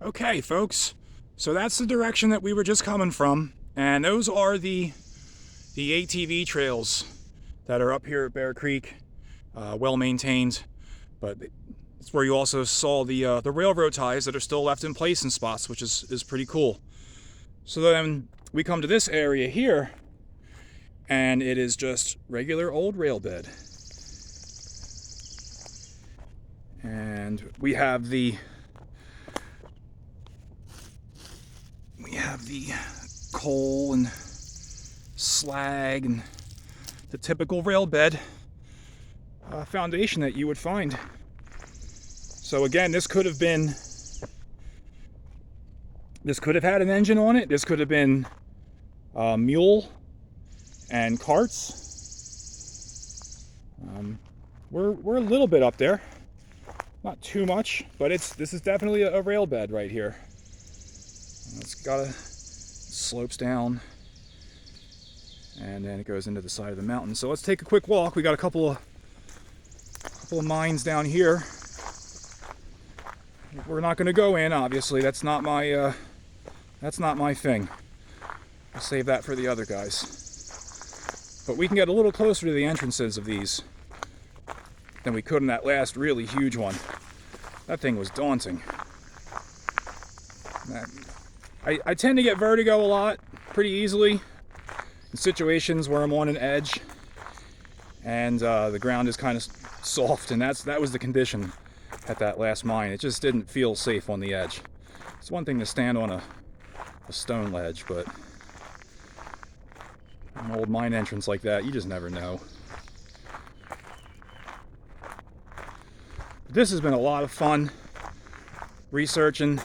Okay, folks, so that's the direction that we were just coming from, and those are the ATV trails that are up here at Bear Creek, well maintained, but it's where you also saw the railroad ties that are still left in place in spots, which is pretty cool. So then we come to this area here, and it is just regular old rail bed. And we have the coal and slag and the typical rail bed foundation that you would find. So again, this could have had an engine on it. This could have been mule and carts. We're a little bit up there, not too much, but this is definitely a rail bed right here. It slopes down, and then it goes into the side of the mountain. So let's take a quick walk. We got a couple of mines down here. We're not going to go in, obviously. That's not my thing. I'll save that for the other guys. But we can get a little closer to the entrances of these than we could in that last really huge one. That thing was daunting. I tend to get vertigo a lot, pretty easily, in situations where I'm on an edge and the ground is kind of soft, and that was the condition at that last mine. It just didn't feel safe on the edge. It's one thing to stand on a stone ledge, but an old mine entrance like that, you just never know. This has been a lot of fun researching.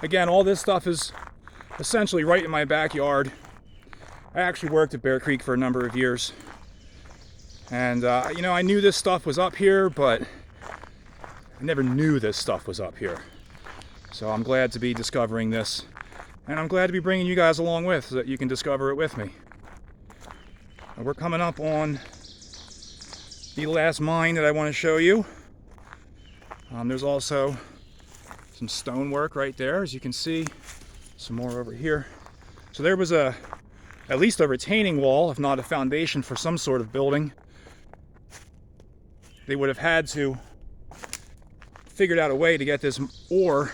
Again, all this stuff is essentially right in my backyard. I actually worked at Bear Creek for a number of years. And, I knew this stuff was up here, but I never knew this stuff was up here. So I'm glad to be discovering this. And I'm glad to be bringing you guys along with, so that you can discover it with me. We're coming up on the last mine that I want to show you. There's also some stonework right there, as you can see. Some more over here. So there was at least a retaining wall, if not a foundation for some sort of building. They would have had to figured out a way to get this ore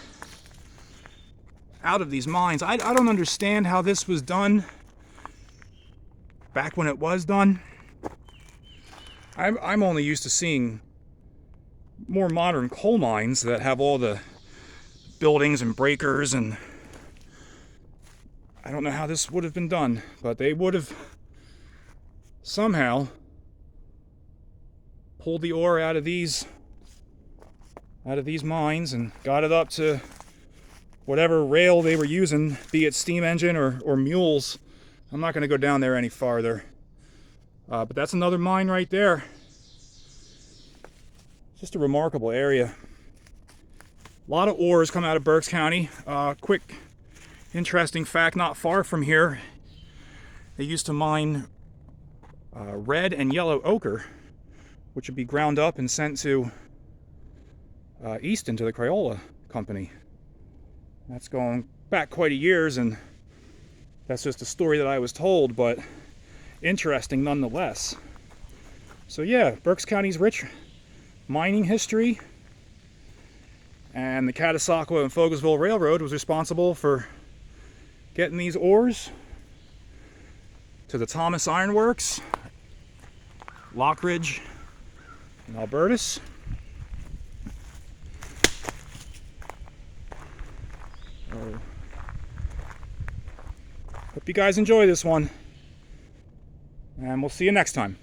out of these mines. I don't understand how this was done back when it was done. I'm only used to seeing more modern coal mines that have all the buildings and breakers, and I don't know how this would have been done, but they would have somehow pulled the ore out of these mines and got it up to whatever rail they were using, be it steam engine or mules. I'm not going to go down there any farther, but that's another mine right there. Just a remarkable area. A lot of ores come out of Berks County. Quick interesting fact, not far from here, they used to mine red and yellow ochre, which would be ground up and sent to Easton, to the Crayola company. That's going back quite a years, and that's just a story that I was told, but interesting nonetheless. So yeah, Berks County's rich mining history, and the Catasaqua and Foglesville Railroad was responsible for getting these ores to the Thomas Iron Works, Lockridge, and Albertus. Hope you guys enjoy this one, and we'll see you next time.